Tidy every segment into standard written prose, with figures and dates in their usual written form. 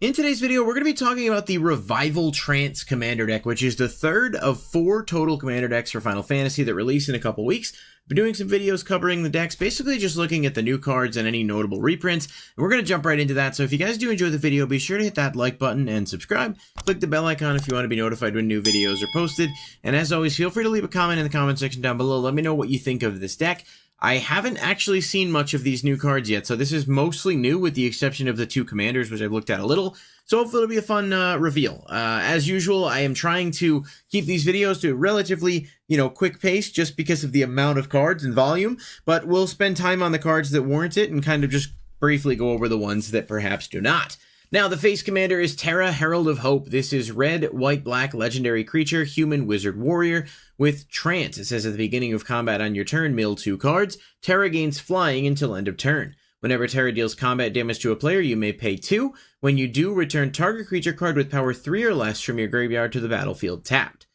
In today's video, we're going to be talking about the Revival Trance Commander Deck, which is the third of 4 total Commander decks for Final Fantasy that release in a couple weeks. I've been doing some videos covering the decks, basically just looking at the new cards and any notable reprints, and we're going to jump right into that. So if you guys do enjoy the video, be sure to hit that like button and subscribe. Click the bell icon if you want to be notified when new videos are posted, and as always, feel free to leave a comment in the comment section down below. Let me know what you think of this deck. I haven't actually seen much of these new cards yet, so this is mostly new with the exception of the 2 commanders, which I've looked at a little. So hopefully it'll be a fun reveal. As usual, I am trying to keep these videos to a relatively, quick pace just because of the amount of cards and volume, but we'll spend time on the cards that warrant it and kind of just briefly go over the ones that perhaps do not. Now, the face commander is Terra, Herald of Hope. This is red, white, black, legendary creature, human, wizard, warrior, with trance. It says at the beginning of combat on your turn, mill 2 cards. Terra gains flying until end of turn. Whenever Terra deals combat damage to a player, you may pay 2. When you do, return target creature card with power 3 or less from your graveyard to the battlefield tapped.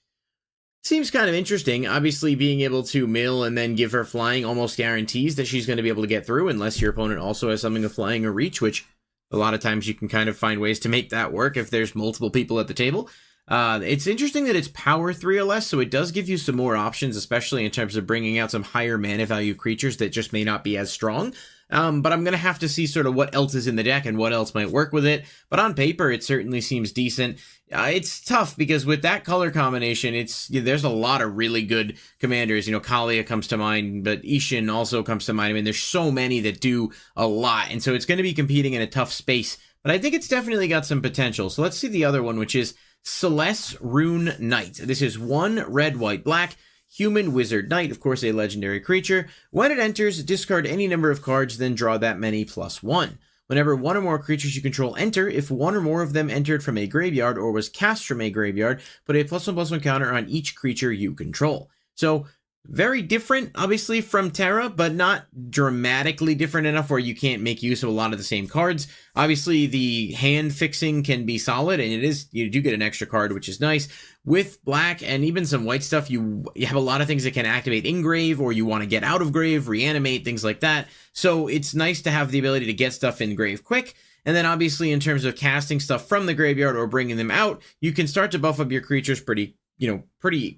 Seems kind of interesting. Obviously, being able to mill and then give her flying almost guarantees that she's going to be able to get through, unless your opponent also has something of flying or reach, which a lot of times you can kind of find ways to make that work if there's multiple people at the table. It's interesting that it's power 3 or less, so it does give you some more options, especially in terms of bringing out some higher mana value creatures that just may not be as strong. But I'm going to have to see sort of what else is in the deck and what else might work with it. But on paper, it certainly seems decent. It's tough because with that color combination, there's a lot of really good commanders. Kalia comes to mind, but Ishin also comes to mind. I mean, there's so many that do a lot. And so it's going to be competing in a tough space. But I think it's definitely got some potential. So let's see the other one, which is Celeste Rune Knight. This is 1 red, white, black. Human Wizard Knight, of course a legendary creature. When it enters, discard any number of cards, then draw that many +1. Whenever 1 or more creatures you control enter, if 1 or more of them entered from a graveyard or was cast from a graveyard, put a +1/+1 counter on each creature you control. So, very different, obviously, from Terra, but not dramatically different enough where you can't make use of a lot of the same cards. Obviously, the hand fixing can be solid, and you do get an extra card, which is nice. With black and even some white stuff, you have a lot of things that can activate in grave, or you want to get out of grave, reanimate, things like that. So it's nice to have the ability to get stuff in grave quick. And then obviously in terms of casting stuff from the graveyard or bringing them out, you can start to buff up your creatures pretty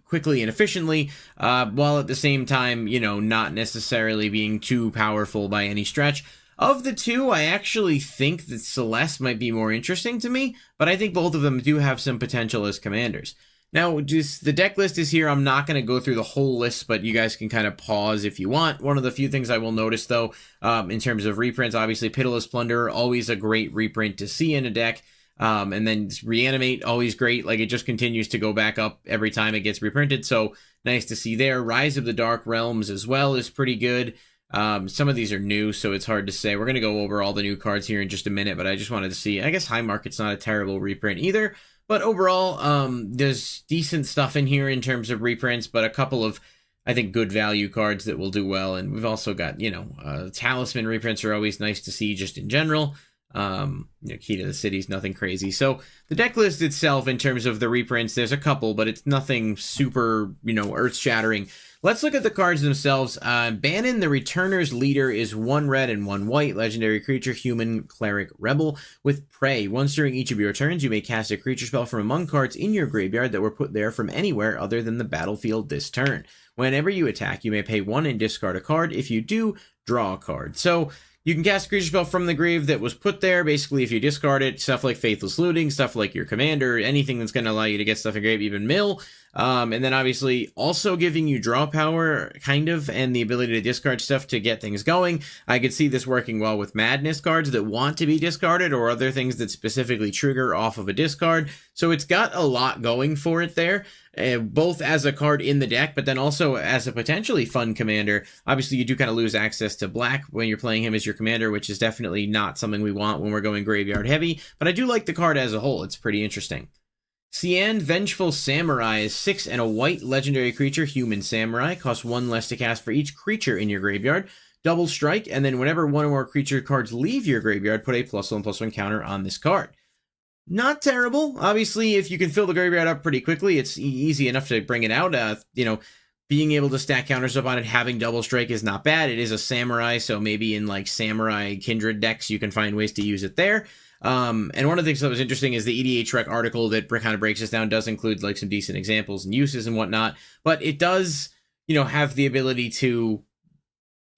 quickly and efficiently, while at the same time, not necessarily being too powerful by any stretch. Of the 2, I actually think that Celeste might be more interesting to me, but I think both of them do have some potential as commanders. Now, just the deck list is here. I'm not going to go through the whole list, but you guys can kind of pause if you want. One of the few things I will notice, though, in terms of reprints, obviously Pitiless Plunderer, always a great reprint to see in a deck. And then Reanimate, always great. Like, it just continues to go back up every time it gets reprinted. So nice to see there. Rise of the Dark Realms as well is pretty good. Some of these are new, so it's hard to say. We're going to go over all the new cards here in just a minute, but I just wanted to see. I guess High Market's not a terrible reprint either. But overall, there's decent stuff in here in terms of reprints, but a couple of, I think, good value cards that will do well. And we've also got, Talisman reprints are always nice to see just in general. Key to the City's nothing crazy. So the deck list itself, in terms of the reprints, there's a couple, but it's nothing super, earth-shattering. Let's look at the cards themselves. Bannon, the Returner's Leader, is 1 red and 1 white, legendary creature, human, cleric, rebel, with prey. Once during each of your turns, you may cast a creature spell from among cards in your graveyard that were put there from anywhere other than the battlefield this turn. Whenever you attack, you may pay 1 and discard a card. If you do, draw a card. So you can cast a creature spell from the grave that was put there. Basically, if you discard it, stuff like Faithless Looting, stuff like your commander, anything that's going to allow you to get stuff in grave, even mill. And then obviously also giving you draw power, kind of, and the ability to discard stuff to get things going. I could see this working well with Madness cards that want to be discarded, or other things that specifically trigger off of a discard. So it's got a lot going for it there, both as a card in the deck, but then also as a potentially fun commander. Obviously, you do kind of lose access to black when you're playing him as your commander, which is definitely not something we want when we're going graveyard heavy, but I do like the card as a whole. It's pretty interesting. Cian, Vengeful Samurai, is 6 and a white legendary creature, human samurai, costs 1 less to cast for each creature in your graveyard. Double strike, and then whenever 1 or more creature cards leave your graveyard, put a +1/+1 counter on this card. Not terrible. Obviously, if you can fill the graveyard up pretty quickly, it's easy enough to bring it out. Being able to stack counters up on it, having double strike is not bad. It is a samurai, so maybe in like samurai kindred decks, you can find ways to use it there. And one of the things that was interesting is the EDH Rec article that kind of breaks this down does include like some decent examples and uses and whatnot, but it does, have the ability to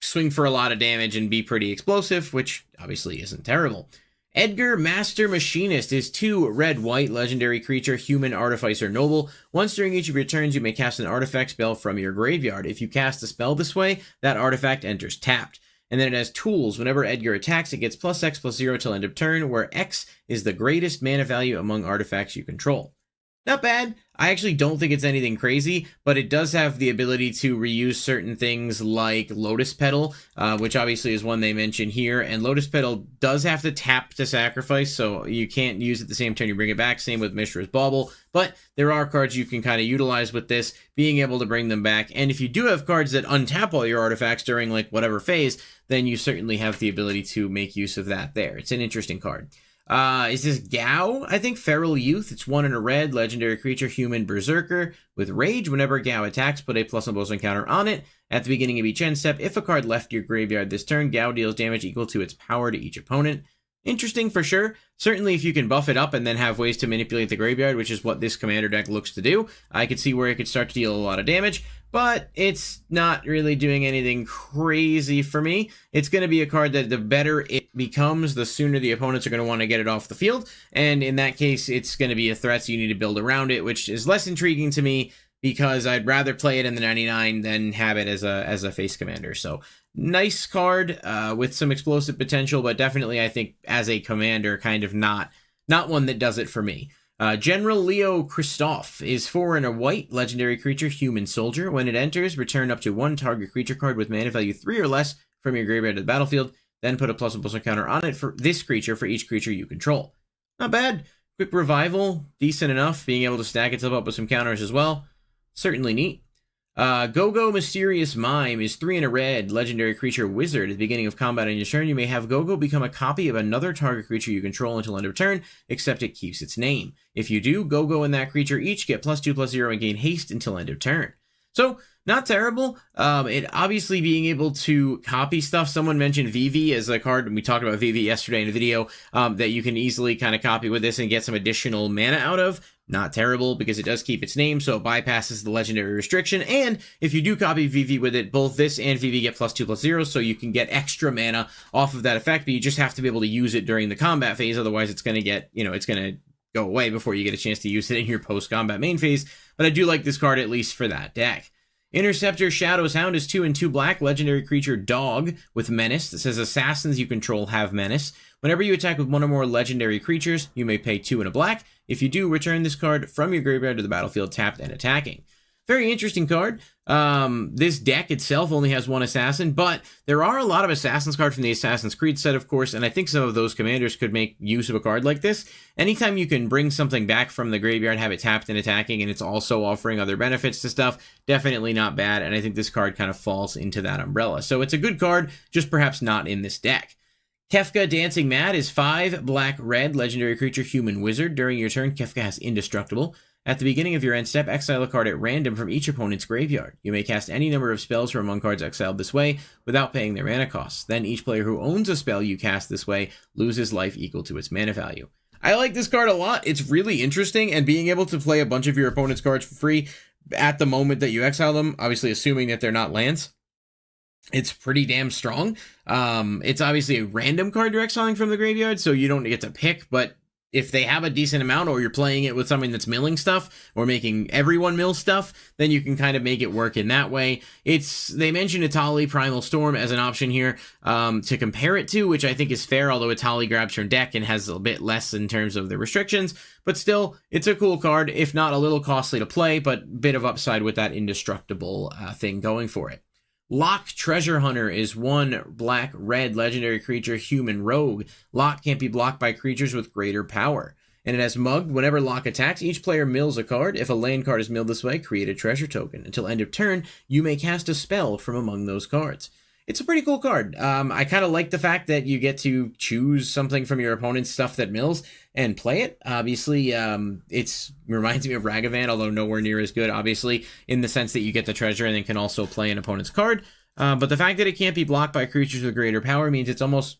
swing for a lot of damage and be pretty explosive, which obviously isn't terrible. Edgar, Master Machinist, is 2 red-white legendary creature, human, artificer, noble. Once during each of your turns, you may cast an artifact spell from your graveyard. If you cast a spell this way, that artifact enters tapped. And then it has tools. Whenever Edgar attacks, it gets +X+0 till end of turn, where X is the greatest mana value among artifacts you control. Not bad. I actually don't think it's anything crazy, but it does have the ability to reuse certain things like Lotus Petal, which obviously is one they mention here. And Lotus Petal does have to tap to sacrifice, so you can't use it the same turn you bring it back. Same with Mishra's Bauble, but there are cards you can kind of utilize with this, being able to bring them back. And if you do have cards that untap all your artifacts during like whatever phase, then you certainly have the ability to make use of that there. It's an interesting card. Is this Gao? I think Feral Youth. It's 1 in a red, legendary creature, human, berserker. With rage, whenever Gao attacks, put a +1/+1 counter on it. At the beginning of each end step, if a card left your graveyard this turn, Gao deals damage equal to its power to each opponent. Interesting for sure. Certainly if you can buff it up and then have ways to manipulate the graveyard, which is what this commander deck looks to do, I could see where it could start to deal a lot of damage, but it's not really doing anything crazy for me. It's going to be a card that the better it becomes, the sooner the opponents are going to want to get it off the field, and in that case, it's going to be a threat, so you need to build around it, which is less intriguing to me, because I'd rather play it in the 99 than have it as a face commander. So nice card with some explosive potential, but definitely I think as a commander, kind of not one that does it for me. General Leo Christoph is 4 in a white legendary creature, human soldier. When it enters, return up to 1 target creature card with mana value 3 or less from your graveyard to the battlefield. Then put a +1/+1 counter on it for this creature for each creature you control. Not bad. Quick revival, decent enough. Being able to stack itself up with some counters as well. Certainly neat. Go-Go Mysterious Mime is 3 in a red, legendary creature wizard. At the beginning of combat on your turn, you may have Go-Go become a copy of another target creature you control until end of turn, except it keeps its name. If you do, Go-Go and that creature each get +2/+0 and gain haste until end of turn. So, not terrible. It obviously being able to copy stuff. Someone mentioned VV as a card, and we talked about VV yesterday in a video, that you can easily kind of copy with this and get some additional mana out of. Not terrible, because it does keep its name, so it bypasses the legendary restriction. And if you do copy VV with it, both this and VV get +2/+0, so you can get extra mana off of that effect, but you just have to be able to use it during the combat phase. Otherwise, it's going to get, it's going to go away before you get a chance to use it in your post-combat main phase. But I do like this card, at least for that deck. Interceptor Shadow's Hound is 2 in 2 black, legendary creature dog with menace. That says assassins you control have menace. Whenever you attack with 1 or more legendary creatures, you may pay 2 in a black. If you do, return this card from your graveyard to the battlefield tapped and attacking. Very interesting card. This deck itself only has 1 assassin, but there are a lot of assassins cards from the Assassin's Creed set, of course, and I think some of those commanders could make use of a card like this. Anytime you can bring something back from the graveyard, have it tapped and attacking, and it's also offering other benefits to stuff, definitely not bad, and I think this card kind of falls into that umbrella. So it's a good card, just perhaps not in this deck. Kefka Dancing Mad is 5 black-red, legendary creature, human wizard. During your turn, Kefka has Indestructible. At the beginning of your end step, exile a card at random from each opponent's graveyard. You may cast any number of spells from among cards exiled this way without paying their mana costs. Then each player who owns a spell you cast this way loses life equal to its mana value. I like this card a lot. It's really interesting, and being able to play a bunch of your opponent's cards for free at the moment that you exile them, obviously assuming that they're not lands, it's pretty damn strong. It's obviously a random card you're exiling from the graveyard, so you don't get to pick, but if they have a decent amount, or you're playing it with something that's milling stuff, or making everyone mill stuff, then you can kind of make it work in that way. They mentioned Atali Primal Storm as an option here to compare it to, which I think is fair, although Atali grabs from deck and has a bit less in terms of the restrictions, but still, it's a cool card, if not a little costly to play, but bit of upside with that indestructible thing going for it. Lock Treasure Hunter is 1 black-red legendary creature, human rogue. Lock can't be blocked by creatures with greater power. And it has Mugged. Whenever Lock attacks, each player mills a card. If a land card is milled this way, create a treasure token. Until end of turn, you may cast a spell from among those cards. It's a pretty cool card. I kind of like the fact that you get to choose something from your opponent's stuff that mills and play it. Obviously, it reminds me of Ragavan, although nowhere near as good, obviously, in the sense that you get the treasure and then can also play an opponent's card. But the fact that it can't be blocked by creatures with greater power means it's almost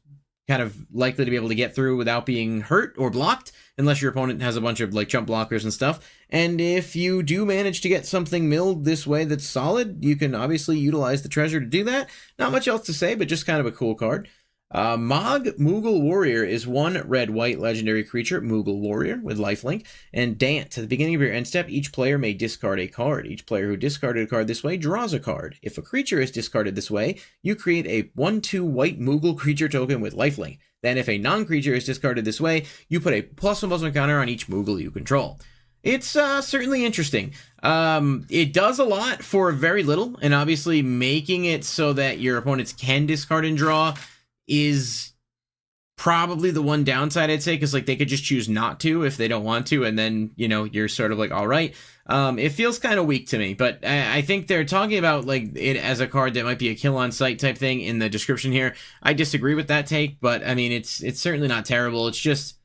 kind of likely to be able to get through without being hurt or blocked, unless your opponent has a bunch of like jump blockers and stuff. And if you do manage to get something milled this way that's solid, you can obviously utilize the treasure to do that. Not much else to say, but just kind of a cool card. Mog Moogle Warrior is 1 red-white legendary creature, Moogle Warrior, with lifelink, and Dance. At the beginning of your end step, each player may discard a card. Each player who discarded a card this way draws a card. If a creature is discarded this way, you create a 1/2 white Moogle creature token with lifelink. Then if a non-creature is discarded this way, you put a +1/+1 counter on each Moogle you control. It's certainly interesting. It does a lot for very little, and obviously making it so that your opponents can discard and draw is probably the one downside, I'd say, because like they could just choose not to if they don't want to, and then, you know, you're sort of like, all right. It feels kind of weak to me, but I think they're talking about like it as a card that might be a kill on sight type thing in the description here. I disagree with that take, but I mean, it's certainly not terrible. It's just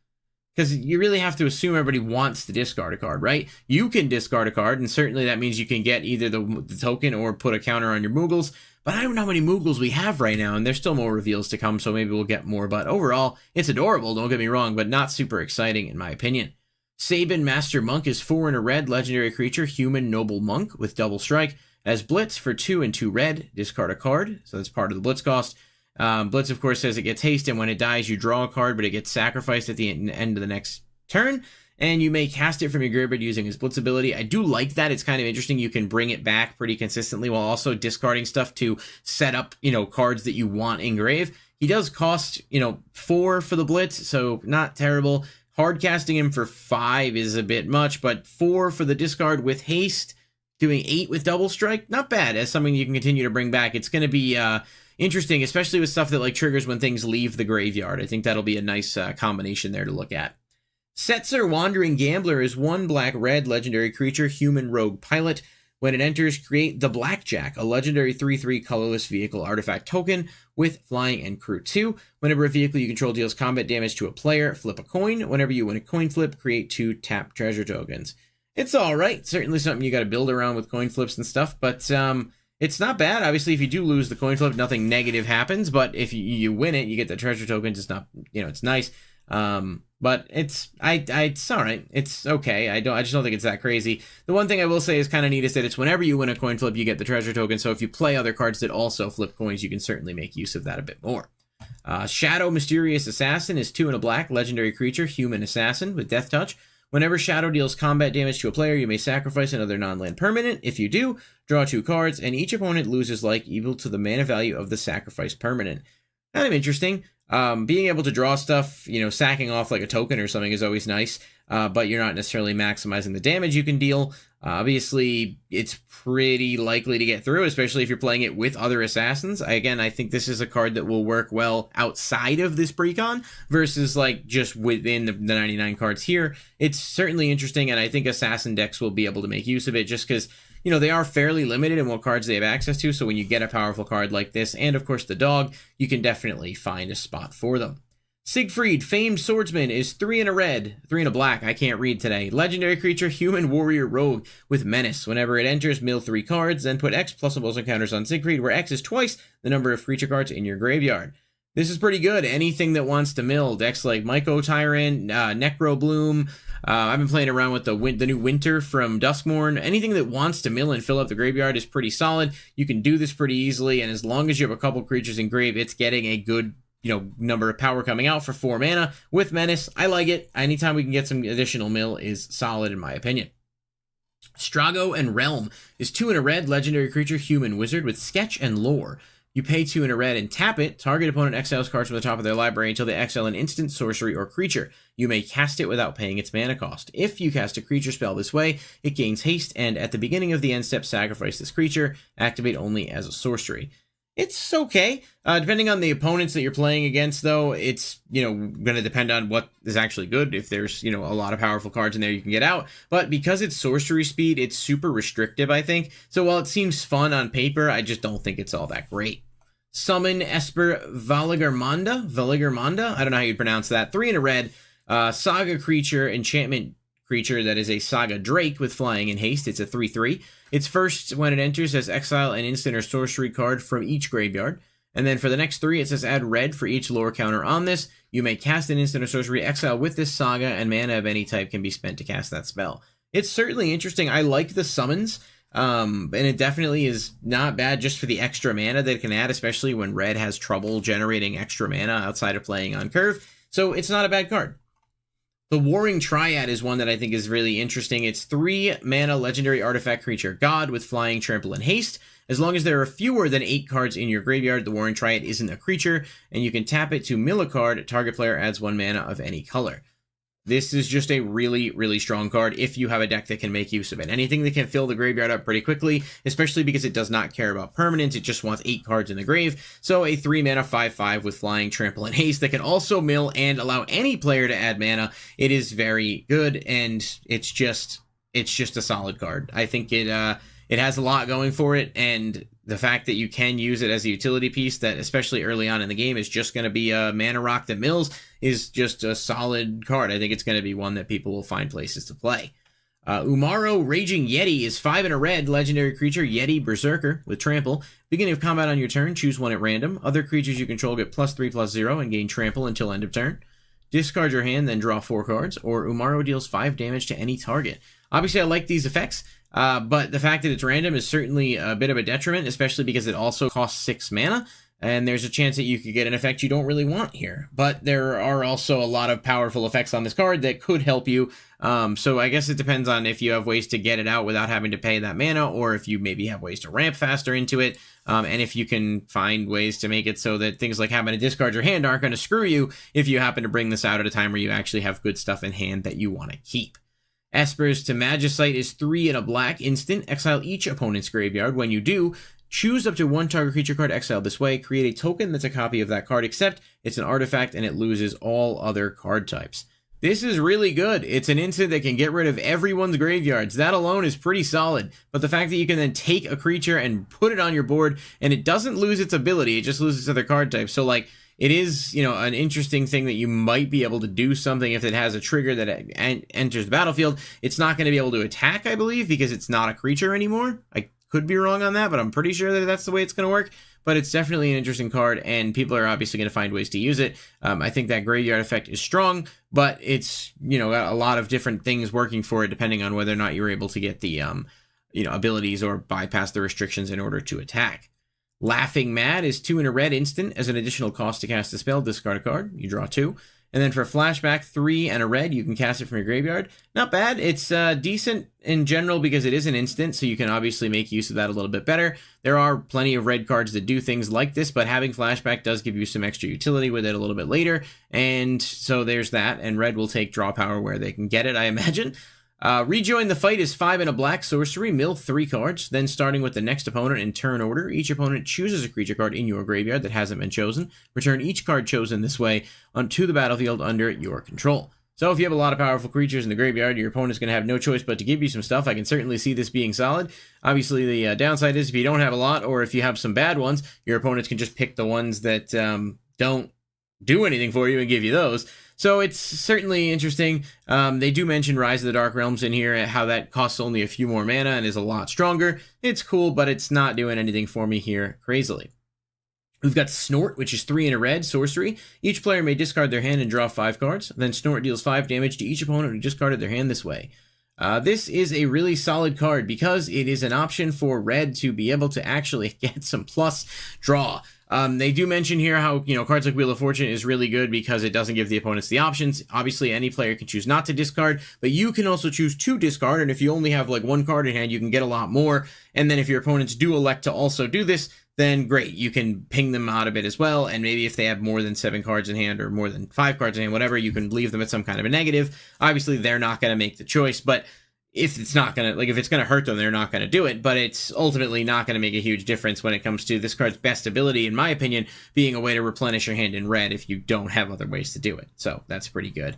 because you really have to assume everybody wants to discard a card, right? You can discard a card, and certainly that means you can get either the token or put a counter on your Moogles. But I don't know how many Moogles we have right now, and there's still more reveals to come, so maybe we'll get more. But overall, it's adorable, don't get me wrong, but not super exciting in my opinion. Sabin Master Monk is 4 and a red, legendary creature, human noble monk with double strike. As Blitz for 2 and 2 red, discard a card, so that's part of the Blitz cost. Blitz, of course, says it gets haste, and when it dies, you draw a card, but it gets sacrificed at the end of the next turn. And you may cast it from your graveyard using his Blitz ability. I do like that. It's kind of interesting. You can bring it back pretty consistently while also discarding stuff to set up, you know, cards that you want in grave. He does cost, you know, 4 for the Blitz, so not terrible. Hard casting him for 5 is a bit much, but 4 for the discard with haste, doing 8 with double strike, not bad. As something you can continue to bring back. It's going to be interesting, especially with stuff that like triggers when things leave the graveyard. I think that'll be a nice combination there to look at. Setzer Wandering Gambler is 1 black-red legendary creature, human rogue pilot. When it enters, create the Blackjack, a legendary 3/3 colorless vehicle artifact token with flying and crew 2. Whenever a vehicle you control deals combat damage to a player, flip a coin. Whenever you win a coin flip, create 2 tap treasure tokens. It's alright, certainly something you gotta build around with coin flips and stuff, but it's not bad. Obviously, if you do lose the coin flip, nothing negative happens, but if you win it, you get the treasure tokens. It's not, you know, it's nice. But it's alright. It's okay. I just don't think it's that crazy. The one thing I will say is kind of neat is that it's whenever you win a coin flip, you get the treasure token. So if you play other cards that also flip coins, you can certainly make use of that a bit more. Shadow Mysterious Assassin is 2 and a black, legendary creature, human assassin with death touch. Whenever Shadow deals combat damage to a player, you may sacrifice another non-land permanent. If you do, draw 2 cards, and each opponent loses like equal to the mana value of the sacrificed permanent. Kind of interesting. Being able to draw stuff, you know, sacking off like a token or something is always nice, but you're not necessarily maximizing the damage you can deal. Obviously, it's pretty likely to get through, especially if you're playing it with other assassins. I think this is a card that will work well outside of this precon versus like just within the 99 cards here. It's certainly interesting, and I think assassin decks will be able to make use of it just because, you know, they are fairly limited in what cards they have access to, so when you get a powerful card like this, and of course the dog, you can definitely find a spot for them. Siegfried, Famed Swordsman, is 3 and a red, 3 and a black, I can't read today. Legendary creature, human warrior rogue with menace. Whenever it enters, mill 3 cards, then put X plus and counters on Siegfried, where X is twice the number of creature cards in your graveyard. This is pretty good. Anything that wants to mill, decks like Myco Tyrant, Necro Bloom. I've been playing around with the new Winter from Duskmourn. Anything that wants to mill and fill up the graveyard is pretty solid. You can do this pretty easily, and as long as you have a couple creatures in grave, it's getting a good, you know, number of power coming out for 4 mana with menace. I like it. Anytime we can get some additional mill is solid in my opinion. Strago and Realm is 2 and a red, legendary creature, human wizard with sketch and lore. You pay 2 and a red and tap it. Target opponent exiles cards from the top of their library until they exile an instant, sorcery, or creature. You may cast it without paying its mana cost. If you cast a creature spell this way, it gains haste, and at the beginning of the end step, sacrifice this creature. Activate only as a sorcery. It's okay. Depending on the opponents that you're playing against, though, it's, you know, going to depend on what is actually good. If there's, you know, a lot of powerful cards in there you can get out. But because it's sorcery speed, it's super restrictive, I think. So while it seems fun on paper, I just don't think it's all that great. Summon Esper Valigermanda. I don't know how you'd pronounce that. 3 and a red. Saga creature, enchantment creature that is a Saga Drake with flying and haste. It's a 3/3. Its first, when it enters, says exile an instant or sorcery card from each graveyard. And then for the next 3, it says add red for each lore counter on this. You may cast an instant or sorcery exile with this saga, and mana of any type can be spent to cast that spell. It's certainly interesting. I like the summons, and it definitely is not bad just for the extra mana that it can add, especially when red has trouble generating extra mana outside of playing on curve. So it's not a bad card. The Warring Triad is one that I think is really interesting. It's 3 mana legendary artifact creature god with flying, trample, and haste. As long as there are fewer than 8 cards in your graveyard, the Warring Triad isn't a creature, and you can tap it to mill a card. Target player adds 1 mana of any color. This is just a really, really strong card if you have a deck that can make use of it. Anything that can fill the graveyard up pretty quickly, especially because it does not care about permanents, it just wants 8 cards in the grave. So a 3 mana 5/5 with flying, trample, and haste that can also mill and allow any player to add mana. It is very good, and it's just a solid card. I think it has a lot going for it, and the fact that you can use it as a utility piece that, especially early on in the game, is just going to be a mana rock that mills is just a solid card. I think it's going to be one that people will find places to play. Umaro Raging Yeti is 5 and a red, legendary creature, Yeti Berserker with trample. Beginning of combat on your turn, choose 1 at random. Other creatures you control get +3/+0 and gain trample until end of turn. Discard your hand, then draw 4 cards, or Umaro deals 5 damage to any target. Obviously, I like these effects, but the fact that it's random is certainly a bit of a detriment, especially because it also costs 6 mana, and there's a chance that you could get an effect you don't really want here. But there are also a lot of powerful effects on this card that could help you, so I guess it depends on if you have ways to get it out without having to pay that mana, or if you maybe have ways to ramp faster into it, and if you can find ways to make it so that things like having to discard your hand aren't going to screw you if you happen to bring this out at a time where you actually have good stuff in hand that you want to keep. Esper's to Magicite is 3 and a black instant. Exile each opponent's graveyard. When you do, choose up to 1 target creature card exiled this way. Create a token that's a copy of that card, except it's an artifact and it loses all other card types. This is really good. It's an instant that can get rid of everyone's graveyards. That alone is pretty solid. But the fact that you can then take a creature and put it on your board, and it doesn't lose its ability, it just loses other card types. So, like, it is, an interesting thing that you might be able to do something if it has a trigger that enters the battlefield. It's not going to be able to attack, I believe, because it's not a creature anymore. I could be wrong on that, but I'm pretty sure that that's the way it's going to work. But it's definitely an interesting card, and people are obviously going to find ways to use it. I think that graveyard effect is strong, but it's, got a lot of different things working for it, depending on whether or not you're able to get the, abilities or bypass the restrictions in order to attack. Laughing Mad is 2 and a red instant. As an additional cost to cast a spell, discard a card. You draw 2. And then for Flashback, 3 and a red, you can cast it from your graveyard. Not bad. It's decent in general because it is an instant, so you can obviously make use of that a little bit better. There are plenty of red cards that do things like this, but having Flashback does give you some extra utility with it a little bit later. And so there's that, and red will take draw power where they can get it, I imagine. Rejoin the Fight is 5 and a black sorcery, mill 3 cards, then starting with the next opponent in turn order, each opponent chooses a creature card in your graveyard that hasn't been chosen. Return each card chosen this way onto the battlefield under your control. So if you have a lot of powerful creatures in the graveyard, your opponent's going to have no choice but to give you some stuff. I can certainly see this being solid. Obviously, the downside is if you don't have a lot, or if you have some bad ones, your opponents can just pick the ones that don't do anything for you and give you those. So it's certainly interesting. They do mention Rise of the Dark Realms in here, how that costs only a few more mana and is a lot stronger. It's cool, but it's not doing anything for me here crazily. We've got Snort, which is 3 and a red, sorcery. Each player may discard their hand and draw 5 cards. Then Snort deals 5 damage to each opponent who discarded their hand this way. This is a really solid card because it is an option for red to be able to actually get some plus draw. They do mention here how, cards like Wheel of Fortune is really good because it doesn't give the opponents the options. Obviously, any player can choose not to discard, but you can also choose to discard, and if you only have like 1 card in hand, you can get a lot more. And then if your opponents do elect to also do this, then great, you can ping them out a bit as well, and maybe if they have more than 7 cards in hand or more than 5 cards in hand, whatever, you can leave them at some kind of a negative. Obviously, they're not going to make the choice, but if it's not going to, if it's going to hurt them, they're not going to do it, but it's ultimately not going to make a huge difference when it comes to this card's best ability, in my opinion, being a way to replenish your hand in red if you don't have other ways to do it. So that's pretty good.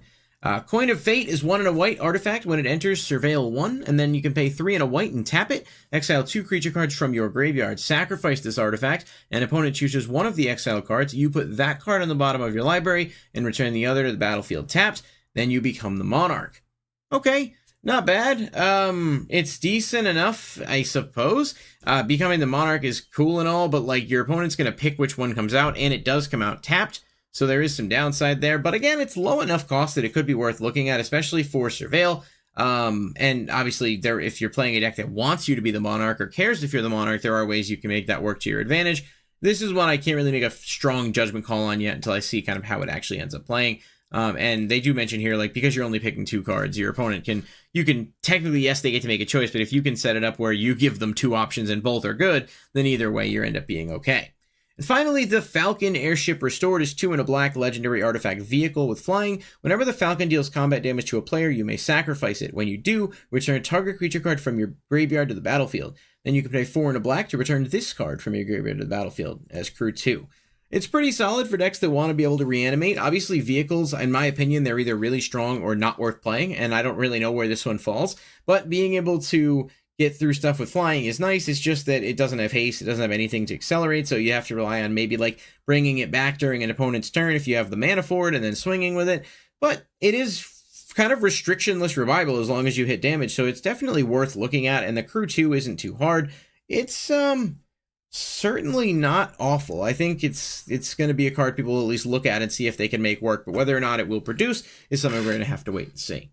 Coin of Fate is 1 and a white artifact. When it enters, surveil 1, and then you can pay 3 and a white and tap it. Exile 2 creature cards from your graveyard. Sacrifice this artifact. An opponent chooses one of the exile cards. You put that card on the bottom of your library and return the other to the battlefield tapped. Then you become the monarch. Okay. Not bad. It's decent enough, I suppose. Becoming the Monarch is cool and all, but like your opponent's going to pick which one comes out, and it does come out tapped. So there is some downside there, but again, it's low enough cost that it could be worth looking at, especially for Surveil. And obviously, if you're playing a deck that wants you to be the Monarch or cares if you're the Monarch, there are ways you can make that work to your advantage. This is one I can't really make a strong judgment call on yet until I see kind of how it actually ends up playing. And they do mention here, like, because you're only picking 2 cards, your opponent you can technically, yes, they get to make a choice, but if you can set it up where you give them 2 options and both are good, then either way you end up being okay. And finally, the Falcon Airship Restored is 2 and a black legendary artifact vehicle with flying. Whenever the Falcon deals combat damage to a player, you may sacrifice it. When you do, return a target creature card from your graveyard to the battlefield. Then you can play 4 and a black to return this card from your graveyard to the battlefield as crew 2. It's pretty solid for decks that want to be able to reanimate. Obviously, vehicles, in my opinion, they're either really strong or not worth playing, and I don't really know where this one falls. But being able to get through stuff with flying is nice. It's just that it doesn't have haste. It doesn't have anything to accelerate, so you have to rely on maybe like bringing it back during an opponent's turn if you have the mana for it and then swinging with it. But it is kind of restrictionless revival as long as you hit damage, so it's definitely worth looking at, and the crew 2 isn't too hard. It's certainly not awful. I think it's going to be a card people will at least look at and see if they can make work, but whether or not it will produce is something we're going to have to wait and see.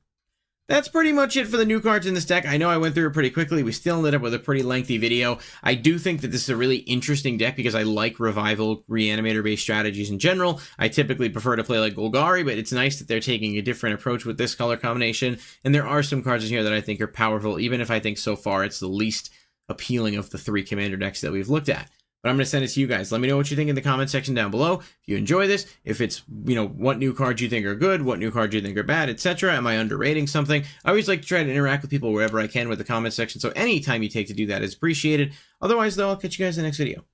That's pretty much it for the new cards in this deck. I know I went through it pretty quickly. We still ended up with a pretty lengthy video. I do think that this is a really interesting deck because I like Revival Reanimator-based strategies in general. I typically prefer to play like Golgari, but it's nice that they're taking a different approach with this color combination. And there are some cards in here that I think are powerful, even if I think so far it's the least appealing of the 3 commander decks that we've looked at. But I'm going to send it to you guys. Let me know what you think in the comment section down below. If you enjoy this, if it's, what new cards you think are good, what new cards you think are bad, etc. Am I underrating something? I always like to try to interact with people wherever I can with the comment section, so anytime you take to do that is appreciated. Otherwise, though, I'll catch you guys in the next video.